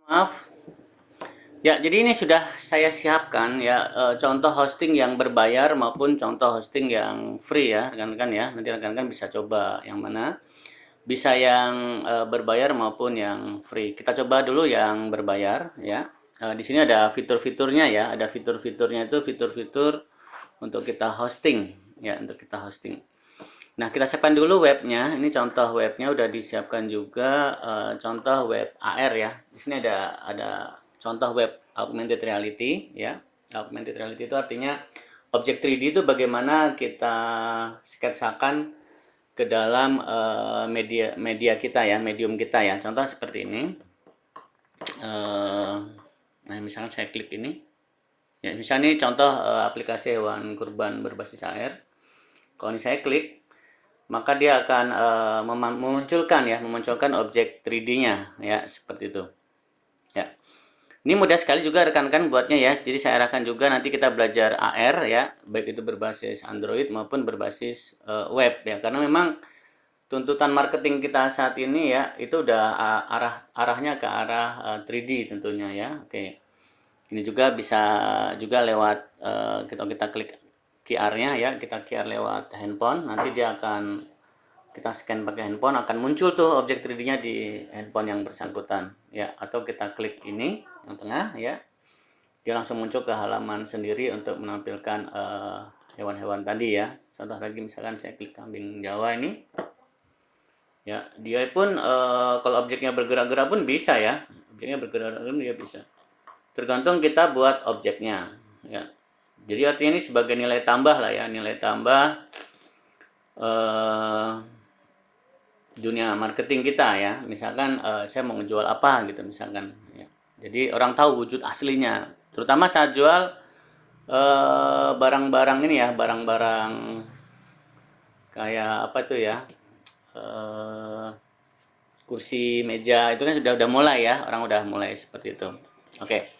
Maaf. Ya, jadi ini sudah saya siapkan ya, contoh hosting yang berbayar maupun contoh hosting yang free ya, rekan-rekan ya. Nanti rekan-rekan bisa coba yang mana. Bisa yang berbayar maupun yang free. Kita coba dulu yang berbayar ya. Di sini ada fitur-fiturnya ya, ada fitur-fiturnya itu fitur-fitur untuk kita hosting ya, untuk kita hosting. Nah, kita siapkan dulu webnya. Ini contoh webnya udah disiapkan juga, contoh web AR ya. Di sini ada contoh web augmented reality ya. Augmented reality itu artinya objek 3D itu bagaimana kita sketsakan ke dalam media media kita ya, medium kita ya. Contoh seperti ini. Nah, misalnya saya klik ini. Ya, misalnya ini contoh aplikasi hewan kurban berbasis AR. Kalau ini saya klik, maka dia akan memunculkan objek 3D-nya ya, seperti itu. Ya. Ini mudah sekali juga rekan-rekan buatnya ya. Jadi saya arahkan juga nanti kita belajar AR ya, baik itu berbasis Android maupun berbasis web ya. Karena memang tuntutan marketing kita saat ini ya, itu udah arahnya ke arah 3D tentunya ya. Oke. Ini juga bisa juga lewat kita klik QR-nya ya, kita QR lewat handphone, nanti dia akan kita scan pakai handphone, akan muncul tuh objek 3D-nya di handphone yang bersangkutan ya, atau kita klik ini yang tengah ya, dia langsung muncul ke halaman sendiri untuk menampilkan hewan-hewan tadi ya. Contoh lagi misalkan saya klik kambing Jawa ini ya, dia pun kalau objeknya bergerak-gerak pun bisa ya, objeknya bergerak-gerak pun dia bisa, tergantung kita buat objeknya ya. Jadi artinya ini sebagai nilai tambah lah ya, nilai tambah eh, dunia marketing kita ya. Misalkan saya mau ngejual apa gitu misalkan ya. Jadi orang tahu wujud aslinya, terutama saat jual barang-barang ini ya, barang-barang kayak apa tuh ya, eh, kursi meja itu kan udah mulai ya, orang udah mulai seperti itu. Oke.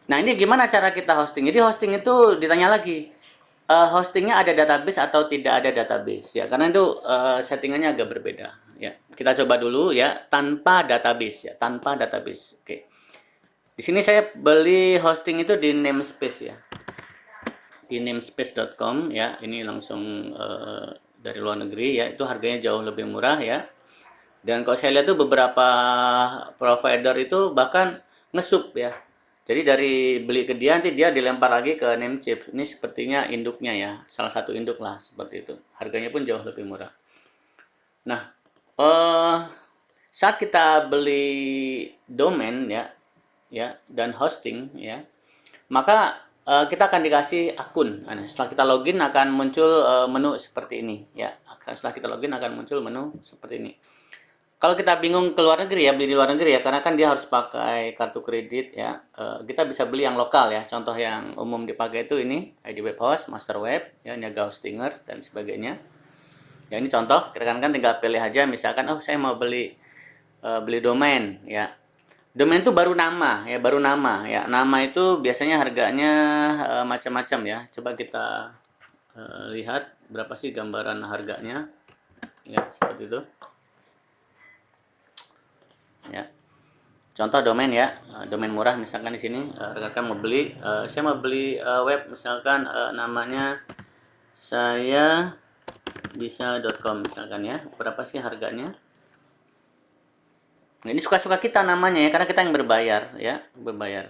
Nah, ini gimana cara kita hosting? Jadi hosting itu ditanya lagi, hostingnya ada database atau tidak ada database ya, karena itu settingannya agak berbeda ya. Kita coba dulu ya, tanpa database ya, tanpa database. Oke. Di sini saya beli hosting itu di namespace ya, di namespace.com ya. Ini langsung dari luar negeri ya, itu harganya jauh lebih murah ya. Dan kalau saya lihat tuh beberapa provider itu bahkan ngesup ya. Jadi dari beli ke dia nanti dia dilempar lagi ke Namecheap. Ini sepertinya induknya ya, salah satu induk lah seperti itu. Harganya pun jauh lebih murah. Nah, eh saat kita beli domain ya, dan hosting ya, maka kita akan dikasih akun. Nah, setelah kita login akan muncul menu seperti ini ya. Setelah kita login akan muncul menu seperti ini. Kalau kita bingung ke luar negeri ya, beli di luar negeri ya, karena kan dia harus pakai kartu kredit ya. Kita bisa beli yang lokal ya. Contoh yang umum dipakai itu ini ID Web Host, Master Web, ya, Niaga Hostinger dan sebagainya. Ya ini contoh, rekan kan tinggal pilih aja. Misalkan, oh saya mau beli domain ya. Domain itu baru nama ya, baru nama ya. Nama itu biasanya harganya macam-macam ya. Coba kita lihat berapa sih gambaran harganya ya, seperti itu ya. Contoh domain ya, domain murah misalkan di sini rekan-rekan mau beli, saya mau beli web misalkan namanya saya bisa.com misalkan ya. Berapa sih harganya? Nah, ini suka-suka kita namanya ya, karena kita yang berbayar ya, berbayar.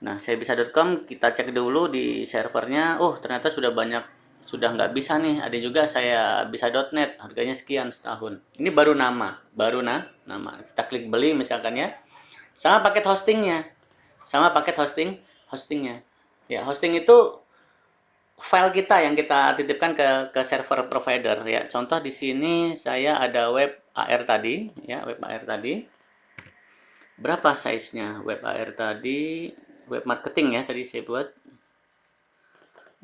Nah, saya bisa.com kita cek dulu di servernya. Oh, ternyata sudah banyak, sudah nggak bisa nih. Ada juga saya bisa.net, harganya sekian setahun. Ini baru nama, nama. Kita klik beli misalkan ya. Sama paket hostingnya, hostingnya. Ya, hosting itu file kita yang kita titipkan ke server provider ya. Contoh di sini saya ada web AR tadi ya, web AR tadi. Berapa size-nya web AR tadi? Web marketing ya tadi saya buat.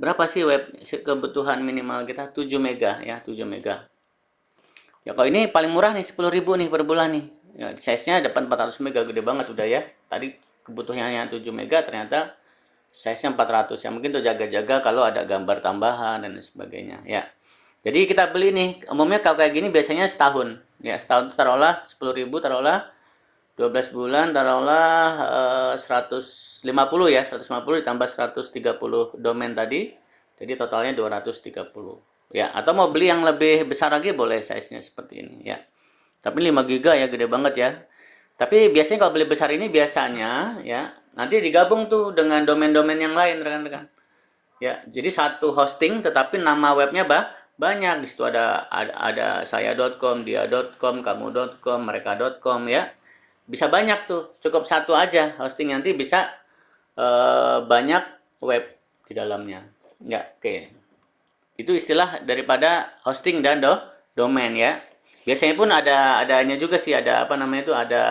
Berapa sih web kebutuhan minimal kita? 7 mega ya, 7 mega. Ya kalau ini paling murah nih 10.000 nih per bulan nih. Ya, size-nya dapat 400 mega, gede banget udah ya. Tadi kebutuhannya 7 mega, ternyata size-nya 400. Ya mungkin tuh jaga-jaga kalau ada gambar tambahan dan sebagainya ya. Jadi kita beli nih, umumnya kalau kayak gini biasanya setahun. Ya, setahun taruhlah 10.000 taruhlah. 12 bulan taruhlah 150 ya, 150 ditambah 130 domain tadi. Jadi totalnya 230. Ya, atau mau beli yang lebih besar lagi boleh size-nya seperti ini ya. Tapi 5 giga ya, gede banget ya. Tapi biasanya kalau beli besar ini biasanya ya, nanti digabung tuh dengan domain-domain yang lain rekan-rekan. Ya, jadi satu hosting tetapi nama webnya banyak. Di situ ada saya.com, dia.com, kamu.com, mereka.com ya. Bisa banyak tuh, cukup satu aja hosting, nanti bisa banyak web di dalamnya. Ya, oke. Itu istilah daripada hosting dan domain ya. Biasanya pun adanya juga sih, ada apa namanya itu, ada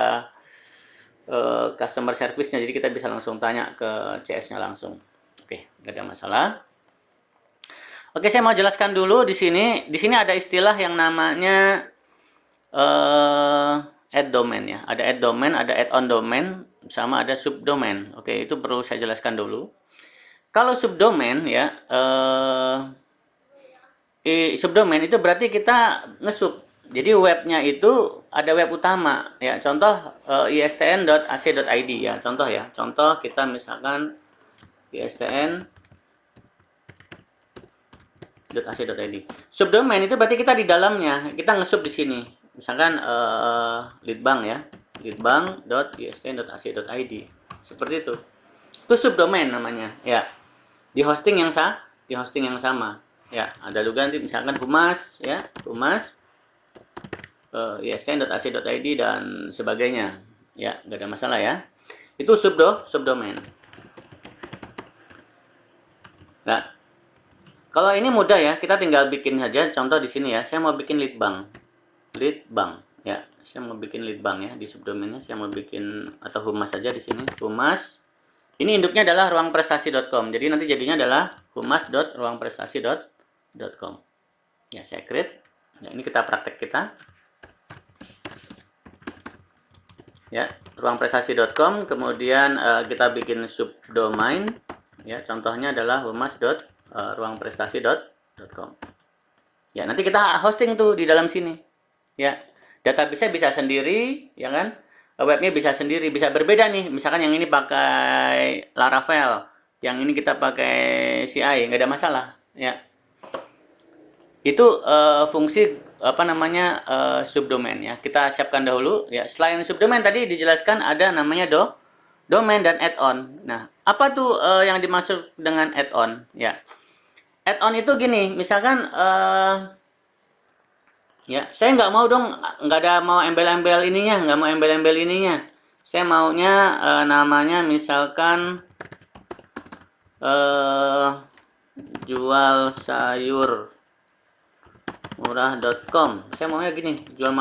customer service-nya, jadi kita bisa langsung tanya ke CS-nya langsung. Oke, nggak ada masalah. Oke, saya mau jelaskan dulu di sini. Di sini ada istilah yang namanya add domain ya. Ada add domain, ada add on domain, sama ada subdomain. Oke, itu perlu saya jelaskan dulu. Kalau subdomain ya, subdomain itu berarti kita ngesub. Jadi webnya itu ada web utama ya. Contoh istn.ac.id ya. Contoh ya. Contoh kita misalkan istn.ac.id. Subdomain itu berarti kita di dalamnya, kita ngesub di sini. Misalkan leadbank ya. leadbank.istn.ac.id. Seperti itu. Itu subdomain namanya ya. Di hosting yang sama. Ya, ada juga nanti misalkan humas ya, humas istn.ac.id dan sebagainya. Ya, nggak ada masalah ya. Itu subdomain. Nah, kalau ini mudah ya, kita tinggal bikin saja. Contoh di sini ya, saya mau bikin leadbank ya. Saya mau bikin leadbank ya, di subdomainnya saya mau bikin, atau humas saja di sini, humas. Ini induknya adalah ruangprestasi.com. Jadi nanti jadinya adalah humas.ruangprestasi.com. Ya, saya create. Ya, ini kita praktek kita. Ya, ruangprestasi.com, kemudian kita bikin subdomain. Ya, contohnya adalah humas.ruangprestasi.com. Ya, nanti kita hosting tuh di dalam sini. Ya, database-nya bisa sendiri, ya kan? Webnya bisa sendiri, bisa berbeda nih. Misalkan yang ini pakai Laravel, yang ini kita pakai CI, nggak ada masalah. Ya, itu fungsi apa namanya subdomain ya. Kita siapkan dahulu. Ya, selain subdomain tadi dijelaskan ada namanya domain dan add-on. Nah, apa tuh yang dimaksud dengan add-on? Ya, add-on itu gini, misalkan ya, saya nggak mau dong, nggak ada mau embel-embel ininya, nggak mau embel-embel ininya. Saya maunya namanya misalkan jual sayur murah.com. Saya maunya gini, jual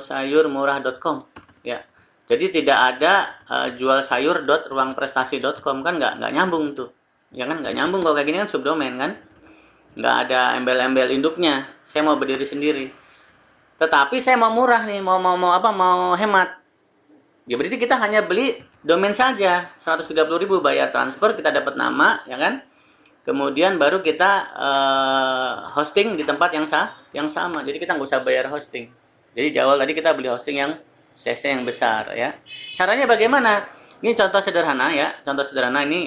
sayur murah.com. Ya, jadi tidak ada jual sayur.ruangprestasi.com, kan nggak nyambung tuh, ya kan, nggak nyambung. Kalau kayak gini kan subdomain kan, nggak ada embel-embel induknya. Saya mau berdiri sendiri. Tetapi saya mau murah nih, mau apa? Mau hemat. Ya berarti kita hanya beli domain saja, 130.000 bayar transfer, kita dapat nama, ya kan? Kemudian baru kita hosting di tempat yang sama. Jadi kita nggak usah bayar hosting. Jadi di awal tadi kita beli hosting yang size yang besar ya. Caranya bagaimana? Ini contoh sederhana ya. Contoh sederhana ini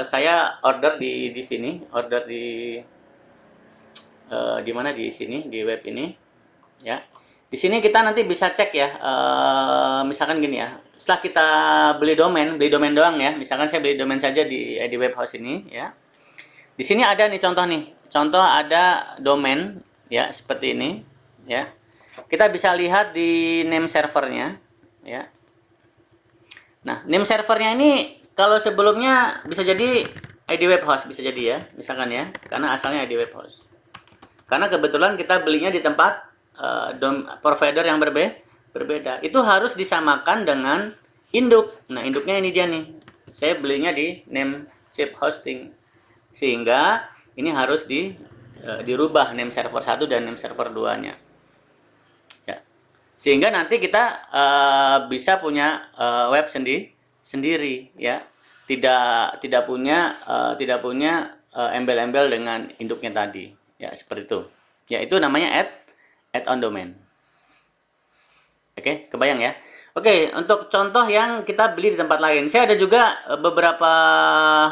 saya order di sini, order di mana, di sini, di web ini ya. Di sini kita nanti bisa cek ya, misalkan gini ya, setelah kita beli domain doang ya, misalkan saya beli domain saja di web host ini ya. Di sini ada nih contoh ada domain ya seperti ini ya. Kita bisa lihat di name servernya ya. Nah, name servernya ini kalau sebelumnya bisa jadi ID web host, bisa jadi ya, misalkan ya, karena asalnya ID web host. Karena kebetulan kita belinya di tempat provider yang berbeda. Itu harus disamakan dengan induk. Nah, induknya ini dia nih. Saya belinya di Namecheap Hosting. Sehingga ini harus dirubah name server 1 dan name server 2-nya. Ya. Sehingga nanti kita bisa punya web sendiri ya. Tidak punya embel-embel dengan induknya tadi. Ya, seperti itu. Ya, itu namanya add on domain. Oke, kebayang ya. Oke, untuk contoh yang kita beli di tempat lain. Saya ada juga beberapa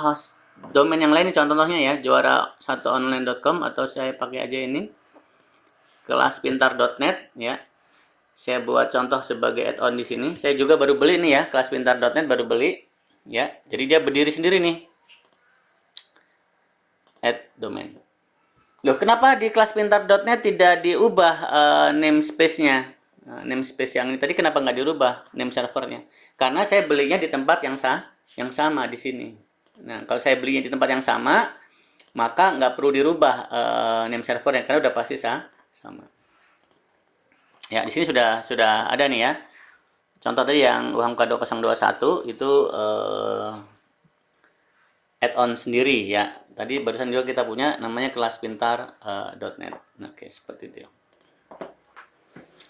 host domain yang lain, contohnya ya, juara1online.com, atau saya pakai aja ini, kelaspintar.net ya. Saya buat contoh sebagai add-on di sini. Saya juga baru beli nih ya, kelaspintar.net baru beli ya. Jadi dia berdiri sendiri nih. Add domain. Loh, kenapa di kelaspintar.net tidak diubah namespace-nya? Nah, namespace yang ini tadi kenapa nggak dirubah name servernya? Karena saya belinya di tempat yang sama di sini. Nah, kalau saya belinya di tempat yang sama, maka nggak perlu dirubah name servernya karena udah pasti sama. Ya, di sini sudah ada nih ya. Contoh tadi yang uang kado 021 itu add-on sendiri ya. Tadi barusan juga kita punya namanya kelaspintar.net. Oke, seperti itu.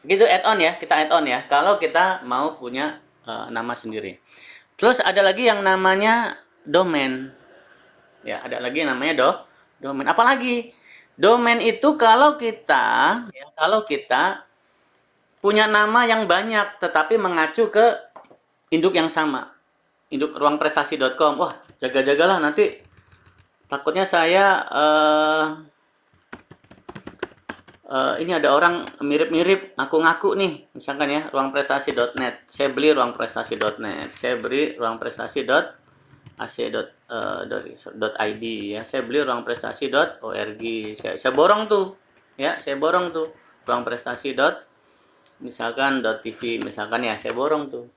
Gitu add-on ya, kita add-on ya. Kalau kita mau punya nama sendiri. Terus ada lagi yang namanya domain. Ya, ada lagi yang namanya domain. Apalagi domain itu kalau kita punya nama yang banyak tetapi mengacu ke induk yang sama. Induk ruangprestasi.com. Wah, jaga-jagalah nanti takutnya saya ini ada orang mirip-mirip ngaku-ngaku nih, misalkan ya, ruangprestasi.net. Saya beli ruangprestasi.net. Saya beli ruangprestasi.ac.id ya. Saya beli ruangprestasi.org. Saya borong tuh. Ya, saya borong tuh. Ruangprestasi. Misalkan .tv misalkan ya, saya borong tuh.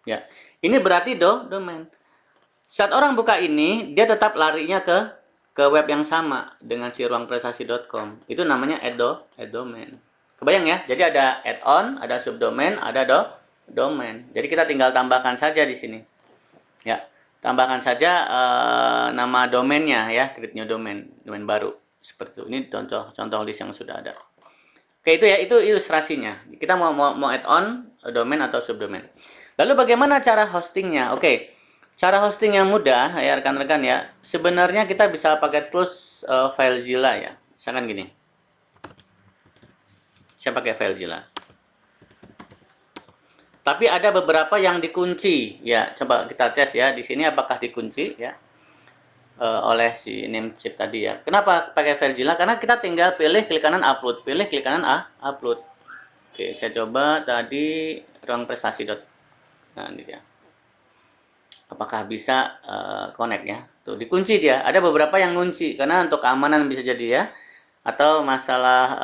Ya. Ini berarti domain. Saat orang buka ini, dia tetap larinya ke web yang sama dengan si ruangprestasi.com. Itu namanya add domain. Kebayang ya? Jadi ada add-on, ada subdomain, ada domain. Jadi kita tinggal tambahkan saja di sini. Ya, tambahkan saja nama domainnya ya, create new domain baru. Seperti itu. Ini contoh list yang sudah ada. Oke, itu ya, itu ilustrasinya. Kita mau add-on, domain atau subdomain. Lalu bagaimana cara hostingnya? Oke, cara hosting yang mudah ya rekan-rekan ya. Sebenarnya kita bisa pakai tools FileZilla ya. Misalkan gini. Saya pakai FileZilla. Tapi ada beberapa yang dikunci ya. Coba kita tes ya di sini apakah dikunci ya oleh si Namecheap tadi ya. Kenapa pakai FileZilla? Karena kita tinggal pilih klik kanan upload, pilih klik kanan upload. Oke, saya coba tadi ruang prestasi. Nah, ini dia. Apakah bisa connect ya? Tuh dikunci dia. Ada beberapa yang kunci karena untuk keamanan bisa jadi ya. Atau masalah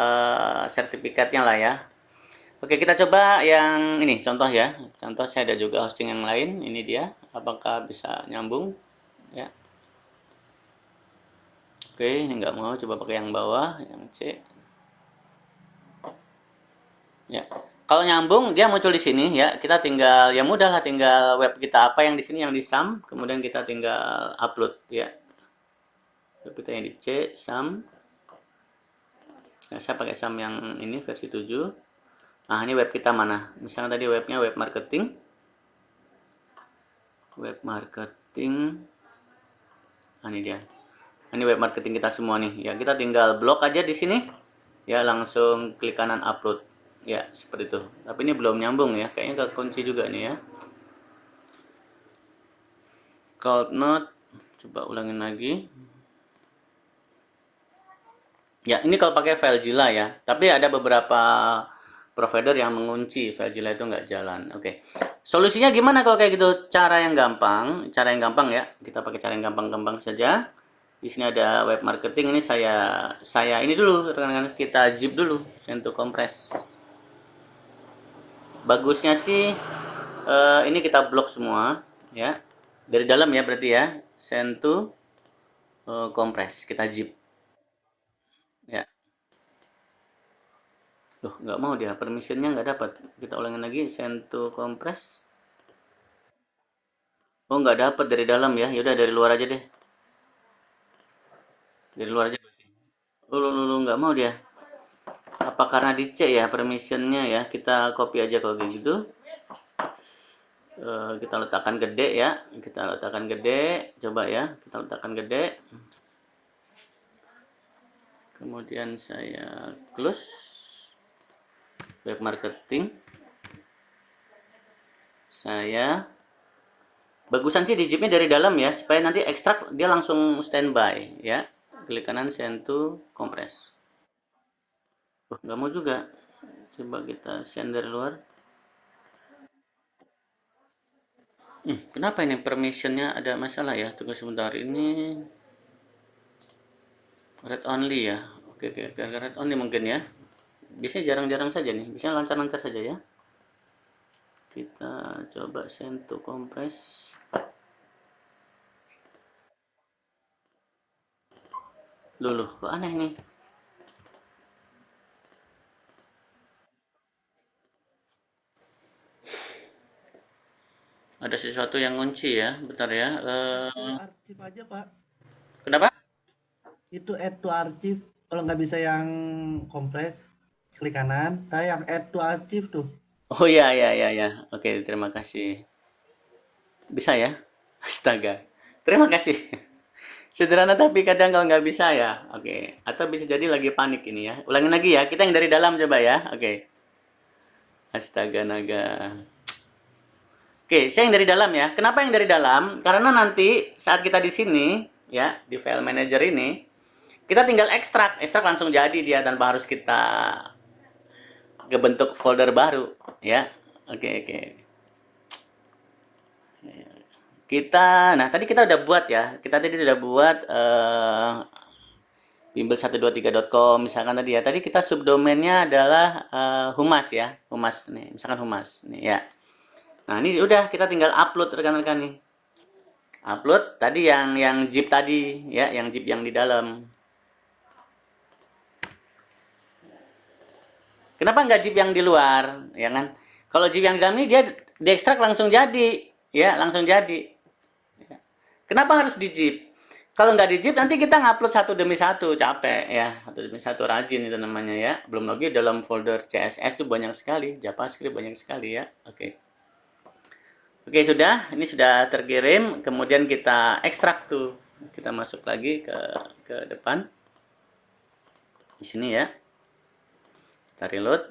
sertifikatnya lah ya. Oke, kita coba yang ini contoh ya. Contoh saya ada juga hosting yang lain. Ini dia. Apakah bisa nyambung? Ya. Oke, ini nggak mau. Coba pakai yang bawah, yang C. Ya. Kalau nyambung dia muncul di sini ya. Kita tinggal ya mudah lah tinggal web kita apa yang di sini yang di SAM, kemudian kita tinggal upload ya. Web kita yang di C, SAM. Nah, saya pakai SAM yang ini versi 7. Nah, ini web kita mana? Misalnya tadi webnya web marketing. Web marketing. Nah, ini dia. Ini web marketing kita semua nih. Ya, kita tinggal blok aja di sini. Ya, langsung klik kanan upload. Ya, seperti itu. Tapi ini belum nyambung ya. Kayaknya kekunci juga nih ya. Cold Note. Coba ulangin lagi. Ya, ini kalau pakai FileZilla ya. Tapi ada beberapa provider yang mengunci FileZilla itu nggak jalan. Oke. Solusinya gimana kalau kayak gitu? Cara yang gampang ya. Kita pakai cara yang gampang-gampang saja. Di sini ada web marketing. Ini saya ini dulu rekan-rekan kita zip dulu, send to compress. Bagusnya sih ini kita blok semua ya. Dari dalam ya berarti ya. Send to compress. Kita zip. Ya. Loh, nggak mau dia, permissionnya nggak dapat. Kita ulangin lagi, send to compress. Oh, nggak dapat dari dalam ya. Yaudah dari luar aja deh. Dari luar aja berarti. Oh, lu nggak mau dia. Apa karena dicek ya permissionnya ya? Kita copy aja kalau kayak gitu. Kita letakkan gede ya. Kita letakkan gede. Coba ya. Kita letakkan gede. Kemudian saya close. web marketing. Saya bagusan sih digitnya dari dalam ya, supaya nanti ekstrak dia langsung standby ya. Klik kanan send to compress. Oh, nggak mau juga. Coba kita send dari luar. Kenapa ini permissionnya ada masalah ya? Tunggu sebentar, ini read only ya. Oke, oke, read only mungkin ya. Biasanya jarang-jarang saja nih, biasanya lancar-lancar saja ya. Kita coba send to compress. Dulu, kok aneh nih? Ada sesuatu yang ngunci ya, bentar ya. Itu arsip aja, Pak. Kenapa? Itu add to arsip. Kalau nggak bisa yang kompres, klik kanan. Nah, yang add to arsip tuh. Oh ya, ya, ya, ya. Oke, terima kasih. Bisa ya? Astaga. Terima kasih. Sederhana tapi kadang kalau nggak bisa ya. Oke. Atau bisa jadi lagi panik ini ya. Ulangin lagi ya. Kita yang dari dalam coba ya. Oke. Astaga naga. Oke, saya yang dari dalam ya. Kenapa yang dari dalam? Karena nanti saat kita di sini ya, di file manager ini, kita tinggal ekstrak. Ekstrak langsung jadi dia tanpa harus kita ke bentuk folder baru ya. Oke, oke. Nah tadi kita udah buat ya. Kita tadi udah buat bimbel123.com misalkan tadi ya. Tadi kita subdomainnya adalah humas ya. Humas nih, misalkan humas nih ya. Nah, ini udah kita tinggal upload rekan-rekan nih. Upload tadi yang zip tadi ya, yang zip yang di dalam. Kenapa nggak zip yang di luar, ya kan? Kalau zip yang di dalam ini dia diekstrak langsung jadi, ya langsung jadi. Kenapa harus di zip? Kalau nggak di zip nanti kita ngupload satu demi satu, capek ya, satu demi satu rajin itu namanya ya. Belum lagi dalam folder CSS itu banyak sekali, JavaScript banyak sekali ya. Oke. Oke, sudah. Ini sudah terkirim. Kemudian kita ekstrak tuh. Kita masuk lagi ke depan. Di sini ya. Kita reload.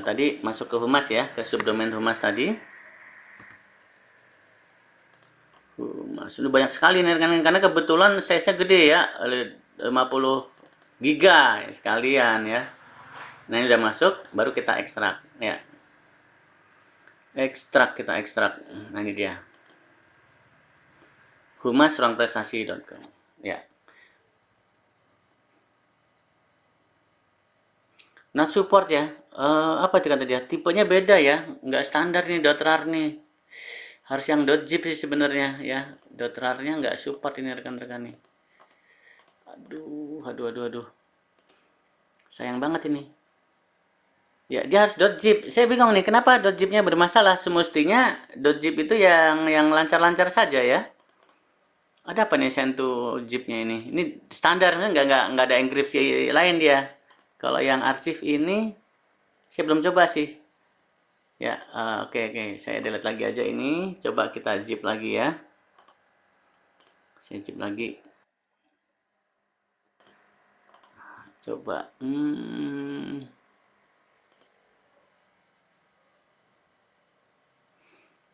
Tadi masuk ke humas ya, ke subdomain humas tadi. Humas. Sudah banyak sekali nih karena kebetulan size-nya gede ya. 50 giga sekalian ya. Nah, ini udah masuk, baru kita ekstrak ya. Ekstrak kita ekstrak. Nah, ini dia. humas-ruangprestasi.com. Ya. Nah, support ya. Apa itu kata dia? Tipenya beda ya. Nggak standar nih .rar nih. Harus yang .zip sih sebenarnya ya. .rar-nya nggak support ini rekan-rekan nih. Aduh, aduh, aduh, aduh. Sayang banget ini. Ya, dia harus .zip. Saya bingung nih, kenapa .zip-nya bermasalah? Semestinya .zip itu yang lancar-lancar saja ya. Ada apa nih Sentu zip-nya ini? Ini standarnya nggak ada enkripsi lain dia. Kalau yang arsip ini saya belum coba sih. Ya, oke, oke. Saya delete lagi aja ini. Coba kita zip lagi ya. Saya zip lagi. Coba.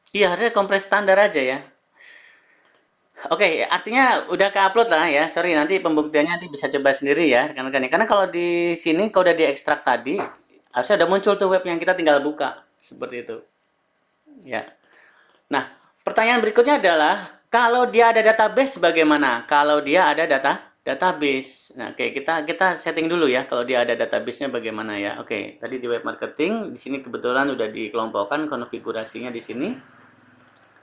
Iya, harusnya kompres standar aja ya. Oke, artinya udah ke-upload lah ya. Sorry, nanti pembuktiannya nanti bisa coba sendiri ya, rekan-rekan. Karena kalau di sini kalau udah diekstrak tadi, harusnya udah muncul tuh web yang kita tinggal buka. Seperti itu. Ya. Nah, pertanyaan berikutnya adalah kalau dia ada database bagaimana? Kalau dia ada database. Nah, oke, kita setting dulu ya kalau dia ada database-nya bagaimana ya. Oke, tadi di web marketing, di sini kebetulan udah dikelompokkan konfigurasinya di sini.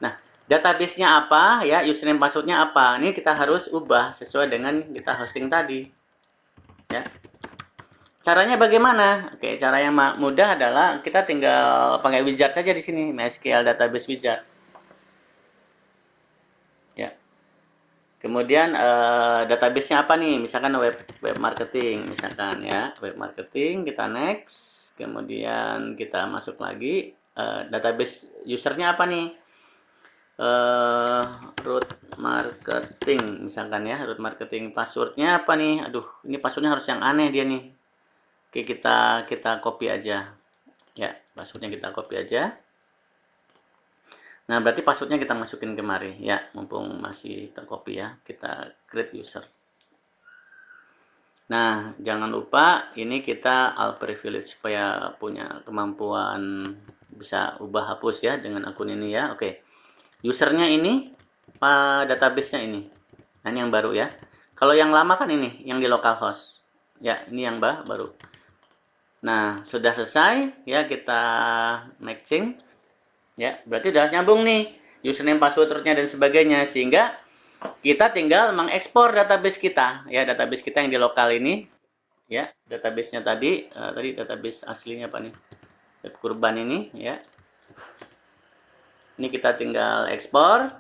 Nah, database-nya apa ya, username password-nya apa. Ini kita harus ubah sesuai dengan kita hosting tadi. Ya. Caranya bagaimana? Oke, cara yang mudah adalah kita tinggal pakai wizard saja di sini, MySQL database wizard. Ya. Kemudian database-nya apa nih? Misalkan web marketing, misalkan ya, web marketing kita next, kemudian kita masuk lagi database usernya apa nih? eh root marketing misalkan ya, root marketing passwordnya apa nih? Aduh, ini passwordnya harus yang aneh dia nih. Oke, kita copy aja. Ya, passwordnya kita copy aja. Nah, berarti passwordnya kita masukin kemari. Ya, mumpung masih tercopy ya, kita create user. Nah, jangan lupa ini kita all privilege supaya punya kemampuan bisa ubah hapus ya dengan akun ini ya. Oke. Usernya ini, database-nya ini. Nah, ini yang baru ya. Kalau yang lama kan ini, yang di localhost. Ya, ini yang baru. Nah, sudah selesai ya, kita matching. Ya, berarti udah nyambung nih username, passwordnya dan sebagainya, sehingga kita tinggal mengekspor database kita ya, database kita yang di lokal ini ya, database-nya tadi database aslinya apa nih, web kurban ini ya. Ini kita tinggal ekspor,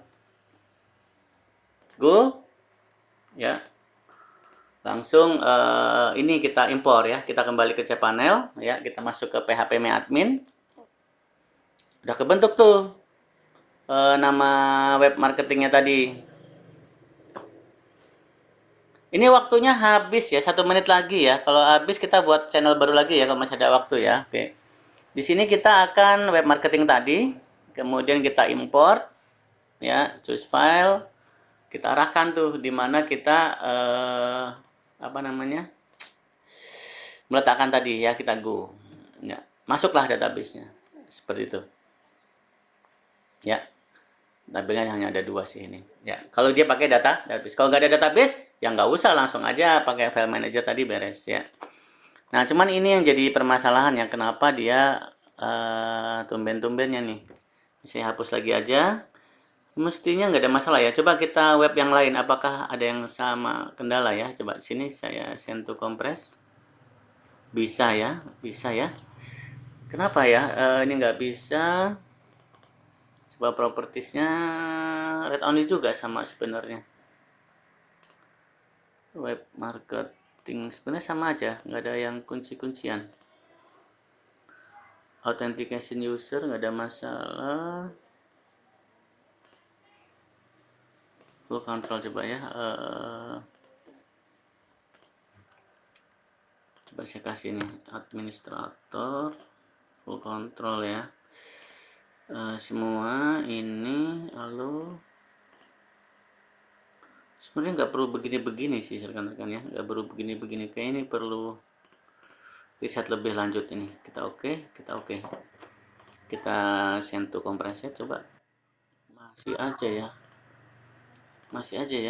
go ya, langsung ini kita impor ya, kita kembali ke cPanel ya, kita masuk ke php-me-admin, udah kebentuk tuh nama web marketingnya tadi. Ini waktunya habis ya, 1 menit lagi ya. Kalau habis kita buat channel baru lagi ya, kalau masih ada waktu ya. Oke. Di sini kita akan web marketing tadi, kemudian kita import, ya, choose file, kita arahkan tuh di mana kita apa namanya, meletakkan tadi ya, kita go. Ya, masuklah database-nya, seperti itu. Ya. Tabelnya hanya ada 2 sih ini. Ya, kalau dia pakai database. Kalau nggak ada database, ya nggak usah, langsung aja pakai file manager tadi beres ya. Nah, cuman ini yang jadi permasalahan ya, kenapa dia tumben-tumbennya nih. Saya hapus lagi aja. Mestinya nggak ada masalah ya. Coba kita web yang lain, apakah ada yang sama kendala ya? Coba sini saya send to compress. Bisa ya, bisa ya. Kenapa ya? Ini nggak bisa. Coba propertiesnya read only juga sama sebenarnya. Web marketing sebenarnya sama aja, nggak ada yang kunci-kuncian. Authentication user nggak ada masalah. Full control coba ya. Coba saya kasih nih administrator full control ya. Semua ini lalu sebenarnya nggak perlu begini-begini sih rekan-rekan ya, nggak perlu begini-begini, kayak ini perlu riset lebih lanjut ini. Kita oke, kita send to compressor, coba masih aja ya,